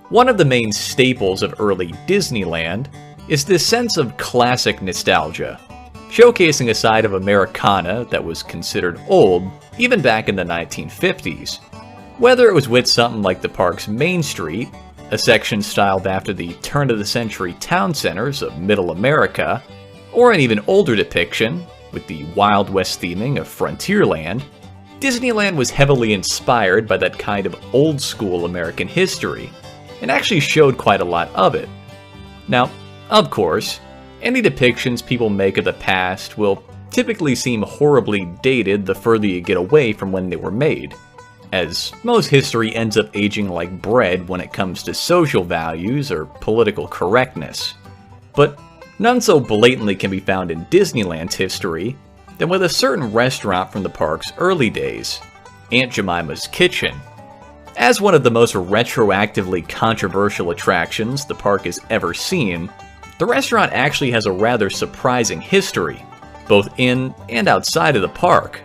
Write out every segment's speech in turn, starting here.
One of the main staples of early Disneyland is this sense of classic nostalgia, showcasing a side of Americana that was considered old even back in the 1950s. Whether it was with something like the park's Main Street, a section styled after the turn-of-the-century town centers of Middle America, or an even older depiction, with the Wild West theming of Frontierland, Disneyland was heavily inspired by that kind of old-school American history, and actually showed quite a lot of it. Now, of course, any depictions people make of the past will typically seem horribly dated the further you get away from when they were made, as most history ends up aging like bread when it comes to social values or political correctness. But none so blatantly can be found in Disneyland's history than with a certain restaurant from the park's early days, Aunt Jemima's Kitchen. As one of the most retroactively controversial attractions the park has ever seen, the restaurant actually has a rather surprising history, both in and outside of the park,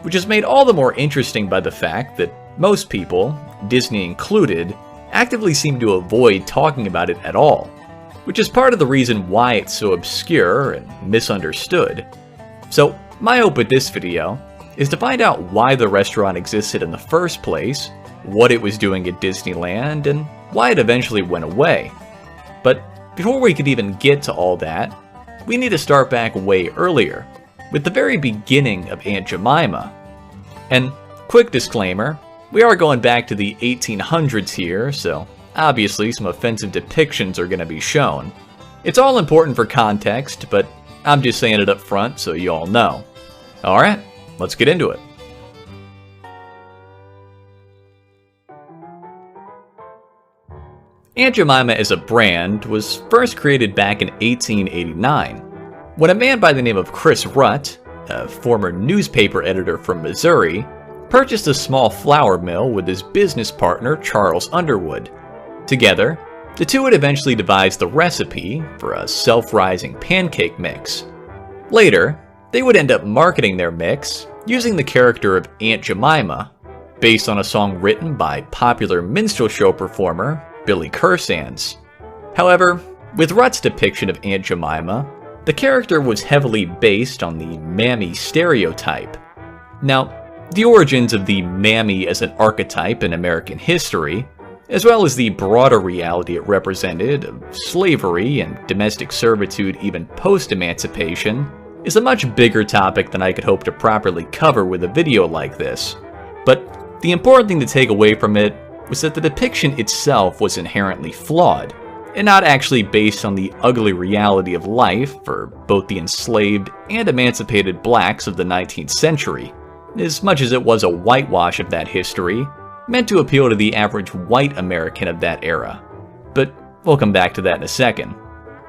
which is made all the more interesting by the fact that most people, Disney included, actively seem to avoid talking about it at all, which is part of the reason why it's so obscure and misunderstood. So, my hope with this video is to find out why the restaurant existed in the first place, what it was doing at Disneyland, and why it eventually went away. But before we could even get to all that, we need to start back way earlier, with the very beginning of Aunt Jemima. And quick disclaimer, we are going back to the 1800s here, so obviously some offensive depictions are going to be shown. It's all important for context, but I'm just saying it up front so you all know. Alright, let's get into it. Aunt Jemima as a brand was first created back in 1889, when a man by the name of Chris Rutt, a former newspaper editor from Missouri, purchased a small flour mill with his business partner Charles Underwood. Together, the two would eventually devise the recipe for a self-rising pancake mix. Later, they would end up marketing their mix using the character of Aunt Jemima, based on a song written by popular minstrel show performer Billy Cursands. However, with Rutt's depiction of Aunt Jemima, the character was heavily based on the mammy stereotype. Now, the origins of the mammy as an archetype in American history, as well as the broader reality it represented of slavery and domestic servitude even post-emancipation, is a much bigger topic than I could hope to properly cover with a video like this. But the important thing to take away from it was that the depiction itself was inherently flawed, and not actually based on the ugly reality of life for both the enslaved and emancipated blacks of the 19th century, as much as it was a whitewash of that history, meant to appeal to the average white American of that era. But we'll come back to that in a second.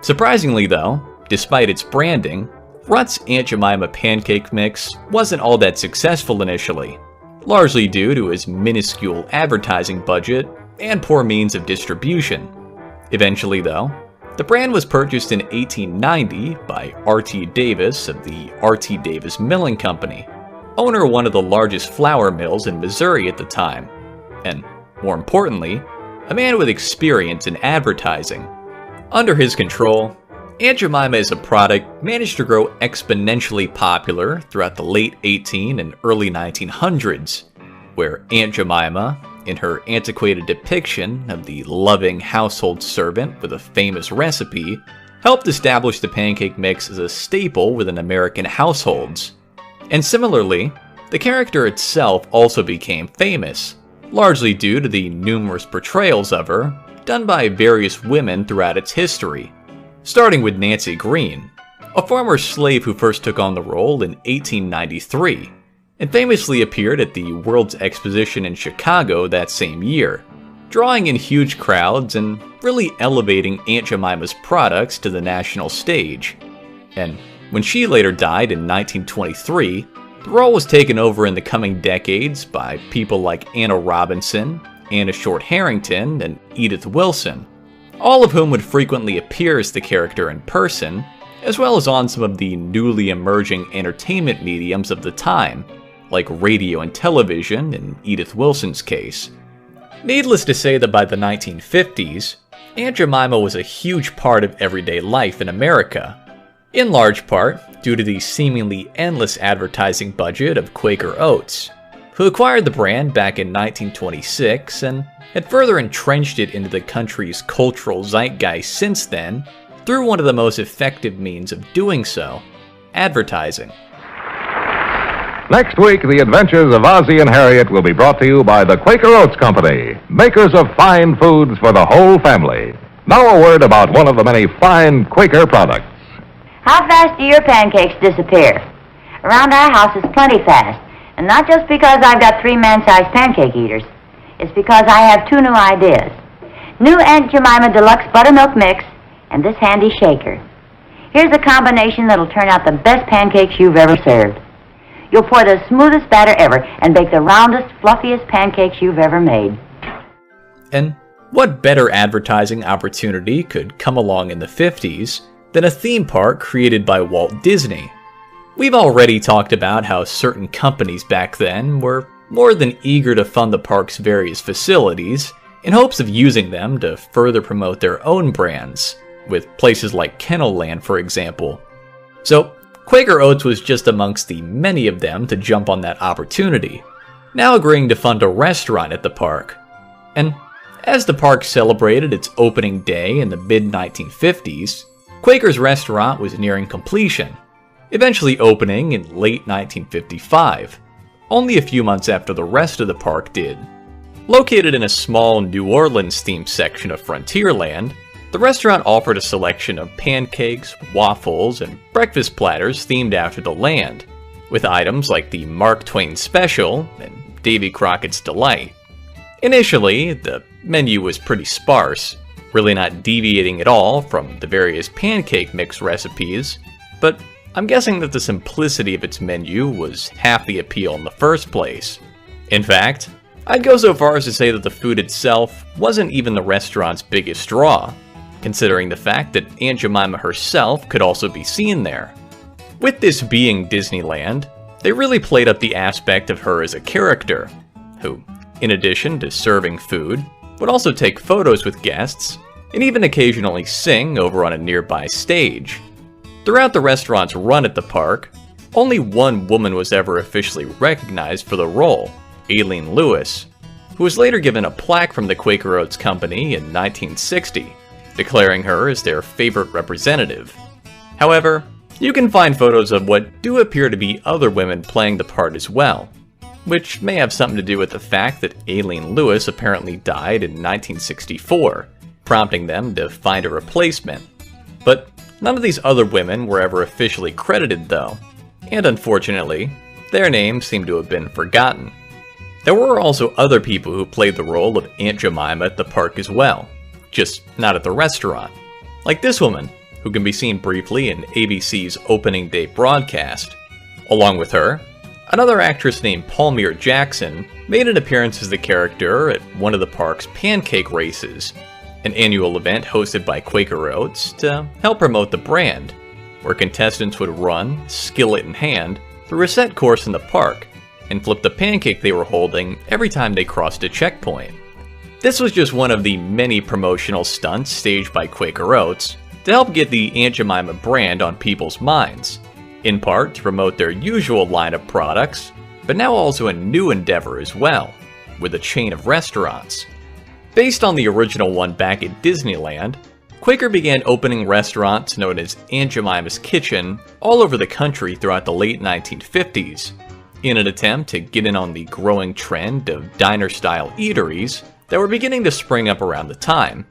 Surprisingly though, despite its branding, Rutt's Aunt Jemima pancake mix wasn't all that successful initially, largely due to his minuscule advertising budget and poor means of distribution. Eventually though, the brand was purchased in 1890 by R.T. Davis of the R.T. Davis Milling Company, owner of one of the largest flour mills in Missouri at the time, and more importantly, a man with experience in advertising. Under his control, Aunt Jemima as a product managed to grow exponentially popular throughout the late 18 and early 1900s, where Aunt Jemima, in her antiquated depiction of the loving household servant with a famous recipe, helped establish the pancake mix as a staple within American households. And similarly, the character itself also became famous, largely due to the numerous portrayals of her done by various women throughout its history, starting with Nancy Green, a former slave who first took on the role in 1893, and famously appeared at the World's Exposition in Chicago that same year, drawing in huge crowds and really elevating Aunt Jemima's products to the national stage. And when she later died in 1923, the role was taken over in the coming decades by people like Anna Robinson, Anna Short Harrington, and Edith Wilson, all of whom would frequently appear as the character in person, as well as on some of the newly emerging entertainment mediums of the time, like radio and television in Edith Wilson's case. Needless to say that by the 1950s, Aunt Jemima was a huge part of everyday life in America, in large part due to the seemingly endless advertising budget of Quaker Oats, who acquired the brand back in 1926 and had further entrenched it into the country's cultural zeitgeist since then through one of the most effective means of doing so, advertising. Next week, the adventures of Ozzie and Harriet will be brought to you by the Quaker Oats Company, makers of fine foods for the whole family. Now a word about one of the many fine Quaker products. How fast do your pancakes disappear? Around our house it's plenty fast, and not just because I've got 3 man-sized pancake eaters. It's because I have 2 new ideas. New Aunt Jemima Deluxe Buttermilk Mix and this handy shaker. Here's a combination that'll turn out the best pancakes you've ever served. You'll pour the smoothest batter ever and bake the roundest, fluffiest pancakes you've ever made. And what better advertising opportunity could come along in the 50s than a theme park created by Walt Disney? We've already talked about how certain companies back then were more than eager to fund the park's various facilities in hopes of using them to further promote their own brands, with places like Kennel Land, for example. So, Quaker Oats was just amongst the many of them to jump on that opportunity, now agreeing to fund a restaurant at the park. And as the park celebrated its opening day in the mid-1950s, Quaker's restaurant was nearing completion, eventually opening in late 1955, only a few months after the rest of the park did. Located in a small New Orleans-themed section of Frontierland, the restaurant offered a selection of pancakes, waffles, and breakfast platters themed after the land, with items like the Mark Twain Special and Davy Crockett's Delight. Initially, the menu was pretty sparse, really not deviating at all from the various pancake mix recipes, but I'm guessing that the simplicity of its menu was half the appeal in the first place. In fact, I'd go so far as to say that the food itself wasn't even the restaurant's biggest draw, considering the fact that Aunt Jemima herself could also be seen there. With this being Disneyland, they really played up the aspect of her as a character, who, in addition to serving food, would also take photos with guests, and even occasionally sing over on a nearby stage. Throughout the restaurant's run at the park, only one woman was ever officially recognized for the role, Aileen Lewis, who was later given a plaque from the Quaker Oats Company in 1960, declaring her as their favorite representative. However, you can find photos of what do appear to be other women playing the part as well, which may have something to do with the fact that Aileen Lewis apparently died in 1964, prompting them to find a replacement. But none of these other women were ever officially credited though, and unfortunately, their names seem to have been forgotten. There were also other people who played the role of Aunt Jemima at the park as well, just not at the restaurant. Like this woman, who can be seen briefly in ABC's opening day broadcast. Along with her, another actress named Palmyra Jackson made an appearance as the character at one of the park's pancake races, an annual event hosted by Quaker Oats to help promote the brand, where contestants would run, skillet in hand, through a set course in the park, and flip the pancake they were holding every time they crossed a checkpoint. This was just one of the many promotional stunts staged by Quaker Oats to help get the Aunt Jemima brand on people's minds, in part to promote their usual line of products, but now also a new endeavor as well, with a chain of restaurants. Based on the original one back at Disneyland, Quaker began opening restaurants known as Aunt Jemima's Kitchen all over the country throughout the late 1950s, in an attempt to get in on the growing trend of diner-style eateries that were beginning to spring up around the time.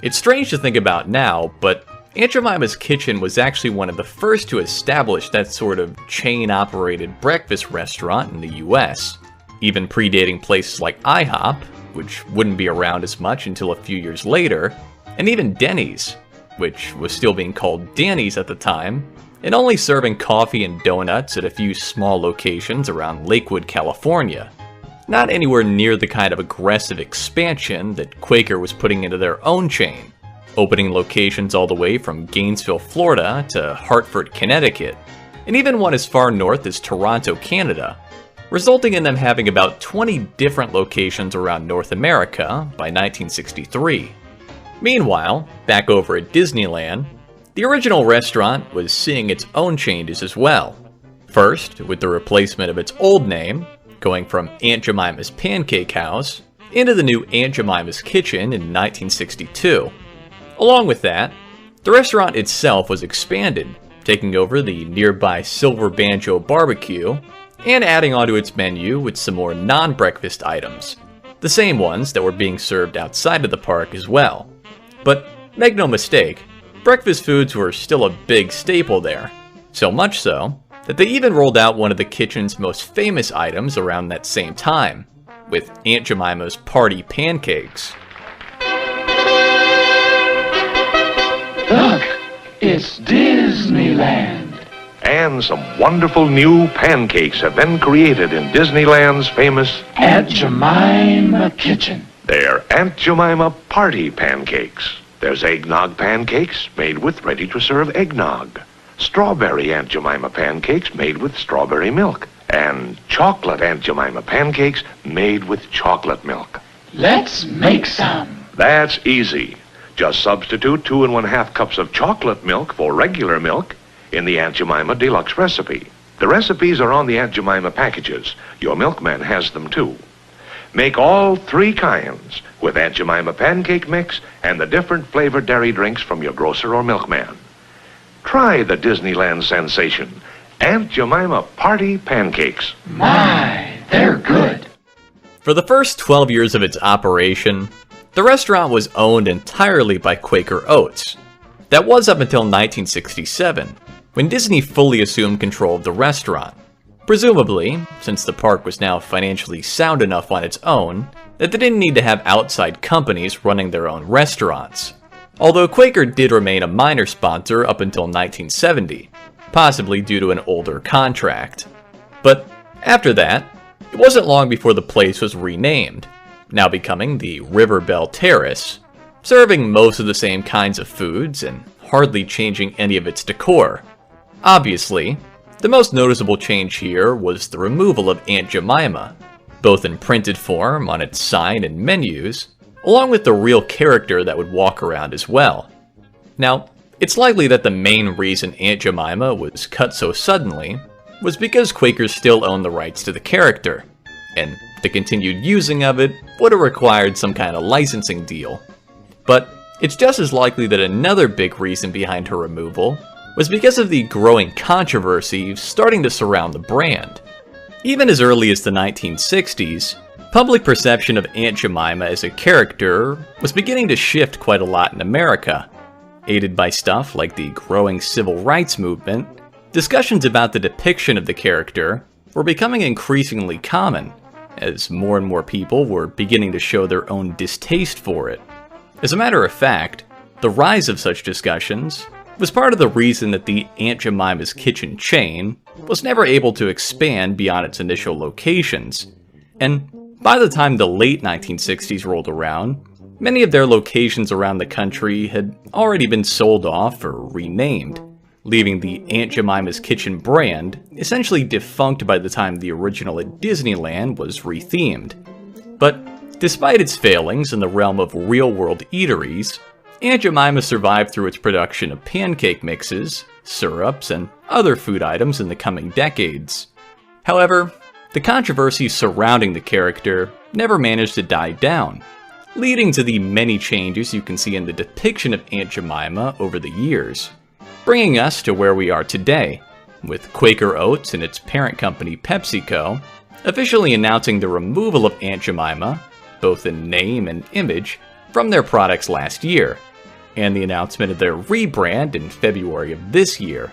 It's strange to think about now, but Aunt Jemima's Kitchen was actually one of the first to establish that sort of chain-operated breakfast restaurant in the US, even predating places like IHOP, which wouldn't be around as much until a few years later, and even Denny's, which was still being called Danny's at the time, and only serving coffee and donuts at a few small locations around Lakewood, California. Not anywhere near the kind of aggressive expansion that Quaker was putting into their own chain, opening locations all the way from Gainesville, Florida to Hartford, Connecticut, and even one as far north as Toronto, Canada. resulting in them having about 20 different locations around North America by 1963. Meanwhile, back over at Disneyland, the original restaurant was seeing its own changes as well. First, with the replacement of its old name, going from Aunt Jemima's Pancake House into the new Aunt Jemima's Kitchen in 1962. Along with that, the restaurant itself was expanded, taking over the nearby Silver Banjo Barbecue and adding onto its menu with some more non-breakfast items, the same ones that were being served outside of the park as well. But make no mistake, breakfast foods were still a big staple there, so much so that they even rolled out one of the kitchen's most famous items around that same time, with Aunt Jemima's Party Pancakes. Look, it's Disneyland. And some wonderful new pancakes have been created in Disneyland's famous Aunt Jemima Kitchen. They're Aunt Jemima Party Pancakes. There's eggnog pancakes made with ready-to-serve eggnog, strawberry Aunt Jemima pancakes made with strawberry milk, and chocolate Aunt Jemima pancakes made with chocolate milk. Let's make some. That's easy. Just substitute 2 1/2 cups of chocolate milk for regular milk in the Aunt Jemima Deluxe recipe. The recipes are on the Aunt Jemima packages. Your milkman has them too. Make all 3 kinds with Aunt Jemima pancake mix and the different flavored dairy drinks from your grocer or milkman. Try the Disneyland sensation, Aunt Jemima Party Pancakes. My, they're good. For the first 12 years of its operation, the restaurant was owned entirely by Quaker Oats. That was up until 1967, when Disney fully assumed control of the restaurant. Presumably, since the park was now financially sound enough on its own, that they didn't need to have outside companies running their own restaurants. Although Quaker did remain a minor sponsor up until 1970, possibly due to an older contract. But after that, it wasn't long before the place was renamed, now becoming the River Belle Terrace, serving most of the same kinds of foods and hardly changing any of its decor. Obviously, the most noticeable change here was the removal of Aunt Jemima, both in printed form on its sign and menus, along with the real character that would walk around as well. Now, it's likely that the main reason Aunt Jemima was cut so suddenly was because Quakers still owned the rights to the character, and the continued using of it would have required some kind of licensing deal. But it's just as likely that another big reason behind her removal was because of the growing controversy starting to surround the brand. Even as early as the 1960s, public perception of Aunt Jemima as a character was beginning to shift quite a lot in America. Aided by stuff like the growing civil rights movement, discussions about the depiction of the character were becoming increasingly common, as more and more people were beginning to show their own distaste for it. As a matter of fact, the rise of such discussions was part of the reason that the Aunt Jemima's Kitchen chain was never able to expand beyond its initial locations, and by the time the late 1960s rolled around, many of their locations around the country had already been sold off or renamed, leaving the Aunt Jemima's Kitchen brand essentially defunct by the time the original at Disneyland was rethemed. But despite its failings in the realm of real-world eateries, Aunt Jemima survived through its production of pancake mixes, syrups, and other food items in the coming decades. However, the controversy surrounding the character never managed to die down, leading to the many changes you can see in the depiction of Aunt Jemima over the years, bringing us to where we are today, with Quaker Oats and its parent company PepsiCo officially announcing the removal of Aunt Jemima, both in name and image, from their products last year, and the announcement of their rebrand in February of this year,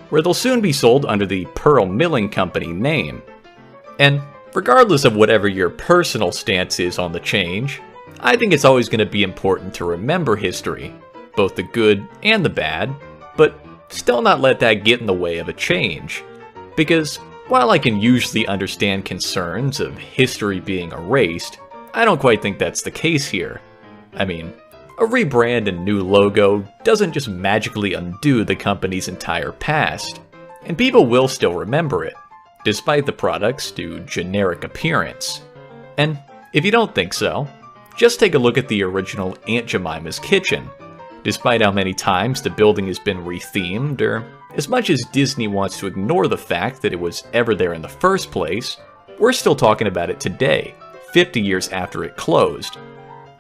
where they'll soon be sold under the Pearl Milling Company name. And regardless of whatever your personal stance is on the change, I think it's always going to be important to remember history, both the good and the bad, but still not let that get in the way of a change. Because while I can usually understand concerns of history being erased, I don't quite think that's the case here. I mean, a rebrand and new logo doesn't just magically undo the company's entire past, and people will still remember it. despite the product's generic appearance. And if you don't think so, just take a look at the original Aunt Jemima's kitchen. Despite how many times the building has been rethemed, or as much as Disney wants to ignore the fact that it was ever there in the first place, we're still talking about it today, 50 years after it closed.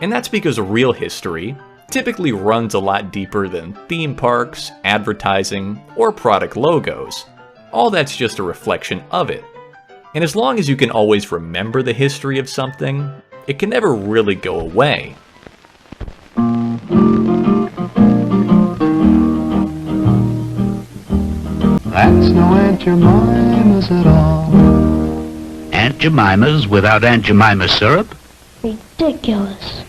And that's because real history typically runs a lot deeper than theme parks, advertising, or product logos. All that's just a reflection of it. And as long as you can always remember the history of something, it can never really go away. That's no Aunt Jemima's at all. Aunt Jemima's without Aunt Jemima's syrup? Ridiculous.